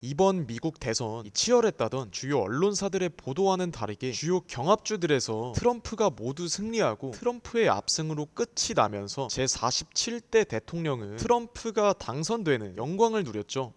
이번 미국 대선 치열했다던 주요 언론사들의 보도와는 다르게 주요 경합주들에서 트럼프가 모두 승리하고 트럼프의 압승으로 끝이 나면서 제47대 대통령은 트럼프가 당선되는 영광을 누렸죠.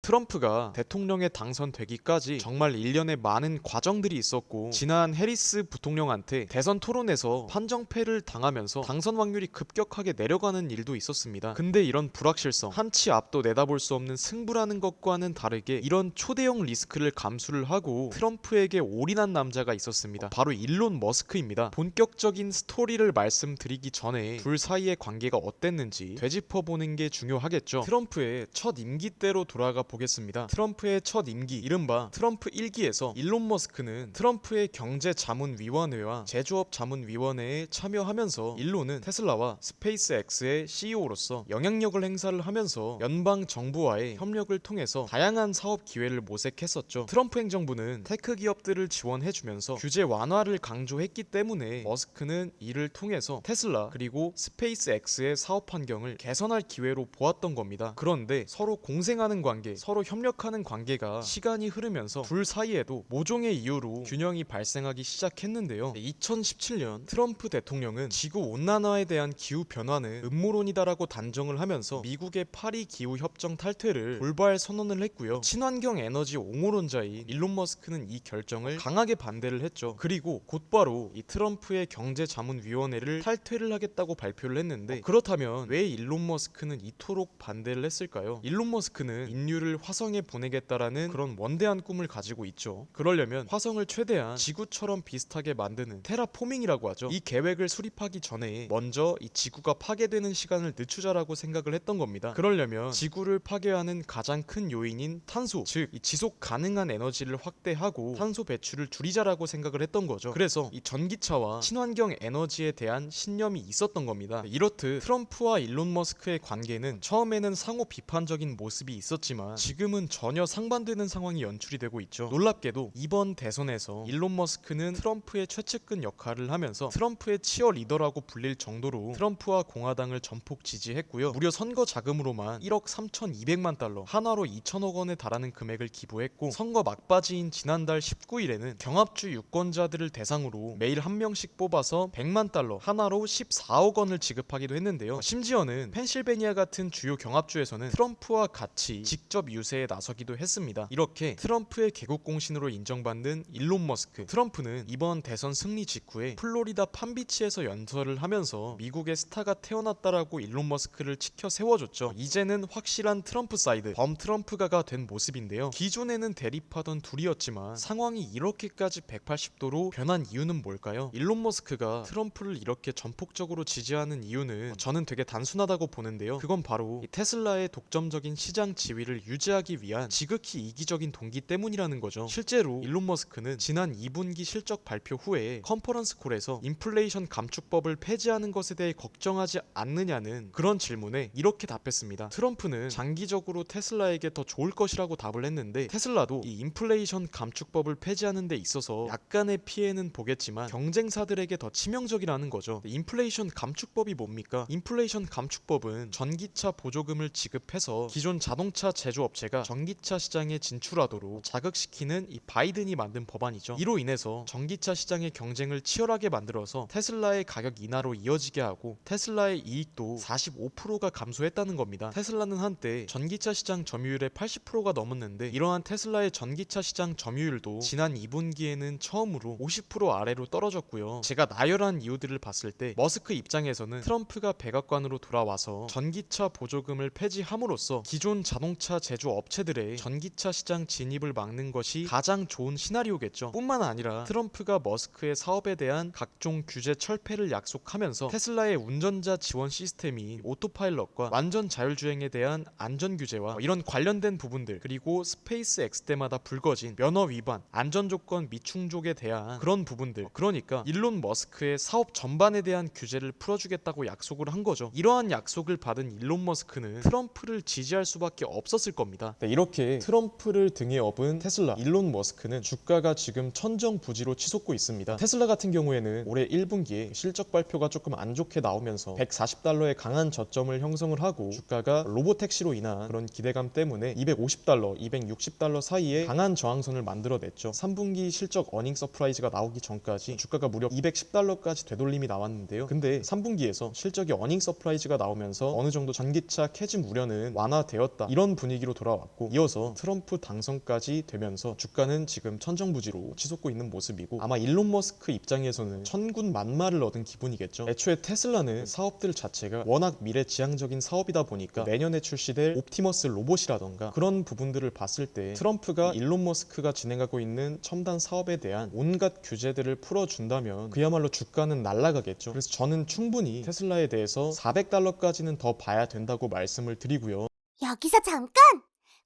트럼프가 대통령에 당선되기까지 정말 일련의 많은 과정들이 있었고, 지난 해리스 부통령한테 대선 토론에서 판정패를 당하면서 당선 확률이 급격하게 내려가는 일도 있었습니다. 근데 이런 불확실성, 한치 앞도 내다볼 수 없는 승부라는 것과는 다르게 이런 초대형 리스크를 감수를 하고 트럼프에게 올인한 남자가 있었습니다. 바로 일론 머스크입니다. 본격적인 스토리를 말씀드리기 전에 둘 사이의 관계가 어땠는지 되짚어보는 게 중요하겠죠. 트럼프의 첫 임기 때로 돌아가 보겠습니다. 트럼프의 첫 임기, 이른바 트럼프 1기에서 일론 머스크는 트럼프의 경제자문위원회와 제조업자문위원회에 참여하면서 일론은 테슬라와 스페이스X의 CEO로서 영향력을 행사를 하면서 연방 정부와의 협력을 통해서 다양한 사업 기회를 모색했었죠. 트럼프 행정부는 테크 기업들을 지원해주면서 규제 완화를 강조했기 때문에 머스크는 이를 통해서 테슬라 그리고 스페이스X의 사업 환경을 개선할 기회로 보았던 겁니다. 그런데 서로 공생하는 관계, 서로 협력하는 관계가 시간이 흐르면서 둘 사이에도 모종의 이유로 균형이 발생하기 시작했는데요. 2017년 트럼프 대통령은 지구 온난화에 대한 기후 변화는 음모론이다라고 단정을 하면서 미국의 파리 기후 협정 탈퇴를 돌발 선언을 했고요. 친환경 에너지 옹호론자인 일론 머스크는 이 결정을 강하게 반대를 했죠. 그리고 곧바로 이 트럼프의 경제자문위원회를 탈퇴를 하겠다고 발표를 했는데, 그렇다면 왜 일론 머스크는 이토록 반대를 했을까요? 일론 머스크는 인류를 화성에 보내겠다라는 그런 원대한 꿈을 가지고 있죠. 그러려면 화성을 최대한 지구처럼 비슷하게 만드는 테라포밍이라고 하죠. 이 계획을 수립하기 전에 먼저 이 지구가 파괴되는 시간을 늦추자라고 생각을 했던 겁니다. 그러려면 지구를 파괴하는 가장 큰 요인인 탄소, 즉 이 지속 가능한 에너지를 확대하고 탄소 배출을 줄이자라고 생각을 했던 거죠. 그래서 이 전기차와 친환경 에너지에 대한 신념이 있었던 겁니다. 이렇듯 트럼프와 일론 머스크의 관계는 처음에는 상호 비판적인 모습이 있었지만 지금은 전혀 상반되는 상황이 연출이 되고 있죠. 놀랍게도 이번 대선에서 일론 머스크는 트럼프의 최측근 역할을 하면서 트럼프의 치어리더라고 불릴 정도로 트럼프와 공화당을 전폭 지지했고요. 무려 선거 자금으로만 1억 3,200만 달러, 한화로 2천억 원에 달하는 금액을 기부했고, 선거 막바지인 지난달 19일에는 경합주 유권자들을 대상으로 매일 한 명씩 뽑아서 100만 달러, 한화로 14억 원을 지급하기도 했는데요. 심지어는 펜실베니아 같은 주요 경합주에서는 트럼프와 같이 직접 유세에 나서기도 했습니다. 이렇게 트럼프의 개국공신으로 인정받는 일론 머스크, 트럼프는 이번 대선 승리 직후에 플로리다 팜비치에서 연설을 하면서 미국의 스타가 태어났다라고 일론 머스크를 치켜 세워줬죠. 이제는 확실한 트럼프 사이드, 범 트럼프가가 된 모습인데요. 기존에는 대립하던 둘이었지만 상황이 이렇게까지 180도로 변한 이유는 뭘까요? 일론 머스크가 트럼프를 이렇게 전폭적으로 지지하는 이유는 저는 되게 단순하다고 보는데요. 그건 바로 테슬라의 독점적인 시장 지위를 유지하기 위한 지극히 이기적인 동기 때문이라는 거죠. 실제로 일론 머스크는 지난 2분기 실적 발표 후에 컨퍼런스 콜에서 인플레이션 감축법을 폐지하는 것에 대해 걱정하지 않느냐는 그런 질문에 이렇게 답했습니다. 트럼프는 장기적으로 테슬라에게 더 좋을 것이라고 답을 했는데, 테슬라도 이 인플레이션 감축법을 폐지하는 데 있어서 약간의 피해는 보겠지만 경쟁사들에게 더 치명적이라는 거죠. 인플레이션 감축법이 뭡니까? 인플레이션 감축법은 전기차 보조금을 지급해서 기존 자동차 제조업체가 전기차 시장에 진출하도록 자극시키는 이 바이든이 만든 법안이죠. 이로 인해서 전기차 시장의 경쟁을 치열하게 만들어서 테슬라의 가격 인하로 이어지게 하고 테슬라의 이익도 45%가 감소했다는 겁니다. 테슬라는 한때 전기차 시장 점유율의 80%가 넘었는데, 이러한 테슬라의 전기차 시장 점유율도 지난 2분기에는 처음으로 50% 아래로 떨어졌고요. 제가 나열한 이유들을 봤을 때 머스크 입장에서는 트럼프가 백악관으로 돌아와서 전기차 보조금을 폐지함으로써 기존 자동차 제조 업체들의 전기차 시장 진입을 막는 것이 가장 좋은 시나리오겠죠. 뿐만 아니라 트럼프가 머스크의 사업에 대한 각종 규제 철폐를 약속하면서 테슬라의 운전자 지원 시스템이 오토파일럿과 완전 자율주행에 대한 안전 규제와 이런 관련된 부분들, 그리고 스페이스 X 때마다 불거진 면허 위반, 안전조건 미충족에 대한 그런 부분들, 그러니까 일론 머스크의 사업 전반에 대한 규제를 풀어주겠다고 약속을 한 거죠. 이러한 약속을 받은 일론 머스크는 트럼프를 지지할 수밖에 없었을 겁니다. 겁니다. 네, 이렇게 트럼프를 등에 업은 테슬라 일론 머스크는 주가가 지금 천정부지로 치솟고 있습니다. 테슬라 같은 경우에는 올해 1분기에 실적 발표가 조금 안 좋게 나오면서 140달러의 강한 저점을 형성을 하고 주가가 로보택시로 인한 그런 기대감 때문에 250달러, 260달러 사이에 강한 저항선을 만들어냈죠. 3분기 실적 어닝 서프라이즈가 나오기 전까지 주가가 무려 210달러까지 되돌림이 나왔는데요. 근데 3분기에서 실적이 어닝 서프라이즈가 나오면서 어느 정도 전기차 캐즘 우려는 완화되었다, 이런 분위기로 돌아왔고, 이어서 트럼프 당선까지 되면서 주가는 지금 천정부지로 치솟고 있는 모습이고, 아마 일론 머스크 입장에서는 천군 만마를 얻은 기분이겠죠. 애초에 테슬라는 사업들 자체가 워낙 미래지향적인 사업이다 보니까 내년에 출시될 옵티머스 로봇이라던가 그런 부분들을 봤을 때 트럼프가 일론 머스크가 진행하고 있는 첨단 사업에 대한 온갖 규제들을 풀어준다면 그야말로 주가는 날아가겠죠. 그래서 저는 충분히 테슬라에 대해서 400달러까지는 더 봐야 된다고 말씀을 드리고요. 여기서 잠깐!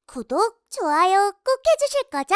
구독, 좋아요 꼭 해주실 거죠?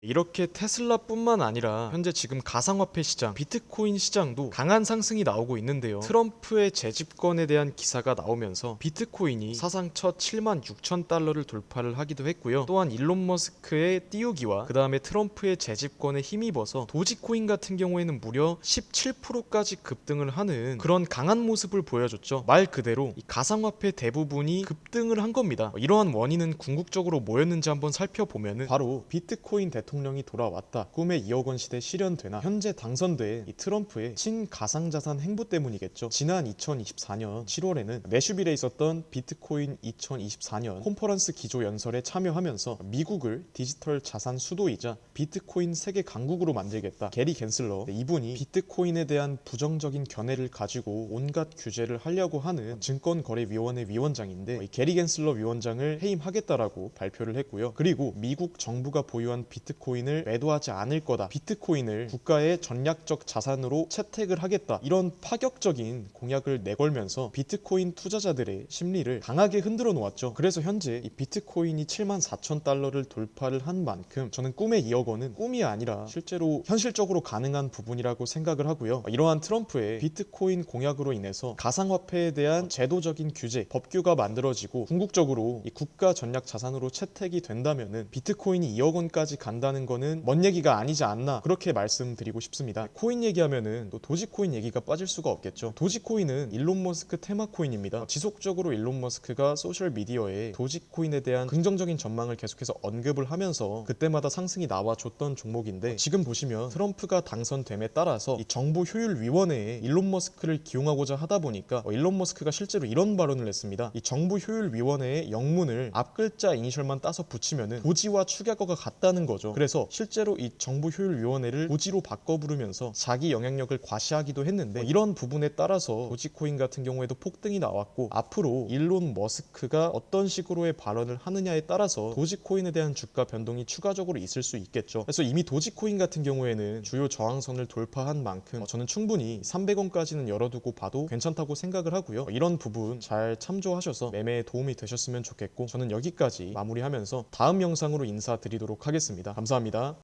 이렇게 테슬라뿐만 아니라 현재 지금 가상화폐 시장, 비트코인 시장도 강한 상승이 나오고 있는데요. 트럼프의 재집권에 대한 기사가 나오면서 비트코인이 사상 첫 7만 6천 달러를 돌파를 하기도 했고요. 또한 일론 머스크의 띄우기와 그 다음에 트럼프의 재집권에 힘입어서 도지코인 같은 경우에는 무려 17%까지 급등을 하는 그런 강한 모습을 보여줬죠. 말 그대로 이 가상화폐 대부분이 급등을 한 겁니다. 이러한 원인은 궁극적으로 뭐였는지 한번 살펴보면은 바로 비트코인 대통령이 돌아왔다, 꿈의 2억 원 시대 실현되나, 현재 당선된 이 트럼프의 친가상자산 행보 때문이겠죠. 지난 2024년 7월에는 내슈빌에 있었던 비트코인 2024년 콘퍼런스 기조 연설에 참여하면서 미국을 디지털 자산 수도이자 비트코인 세계 강국으로 만들겠다, 게리 갠슬러, 이분이 비트코인에 대한 부정적인 견해를 가지고 온갖 규제를 하려고 하는 증권거래위원회 위원장인데, 이 게리 갠슬러 위원장을 해임하겠다라고 발표를 했고요. 그리고 미국 정부가 보유한 비트코인을 매도하지 않을 거다, 비트코인을 국가의 전략적 자산으로 채택을 하겠다, 이런 파격적인 공약을 내걸면서 비트코인 투자자들의 심리를 강하게 흔들어 놓았죠. 그래서 현재 이 비트코인이 7만 4천 달러를 돌파를 한 만큼 저는 꿈의 2억 원은 꿈이 아니라 실제로 현실적으로 가능한 부분이라고 생각을 하고요. 이러한 트럼프의 비트코인 공약으로 인해서 가상화폐에 대한 제도적인 규제, 법규가 만들어지고 궁극적으로 이 국가 전략 자산으로 채택이 된다면은 비트코인이 2억 원까지 간다는 거는 먼 얘기가 아니지 않나, 그렇게 말씀드리고 싶습니다. 코인 얘기하면은 또 도지코인 얘기가 빠질 수가 없겠죠. 도지코인은 일론 머스크 테마 코인입니다. 지속적으로 일론 머스크가 소셜 미디어에 도지코인에 대한 긍정적인 전망을 계속해서 언급을 하면서 그때마다 상승이 나와줬던 종목인데, 지금 보시면 트럼프가 당선됨에 따라서 이 정보 효율 위원회에 일론 머스크를 기용하고자 하다 보니까 일론 머스크가 실제로 이런 발언을 했습니다. 이 정보 효율 위원회의 영문을 앞글자 이니셜만 따서 붙이면은 도지와 축약어가 같다는 거죠. 그래서 실제로 이 정보효율위원회를 도지로 바꿔 부르면서 자기 영향력을 과시하기도 했는데, 이런 부분에 따라서 도지코인 같은 경우에도 폭등이 나왔고, 앞으로 일론 머스크가 어떤 식으로의 발언을 하느냐에 따라서 도지코인에 대한 주가 변동이 추가적으로 있을 수 있겠죠. 그래서 이미 도지코인 같은 경우에는 주요 저항선을 돌파한 만큼 저는 충분히 300원까지는 열어두고 봐도 괜찮다고 생각을 하고요. 이런 부분 잘 참조하셔서 매매에 도움이 되셨으면 좋겠고, 저는 여기까지 마무리하면서 다음 영상으로 인사드리도록 하겠습니다. 감사합니다.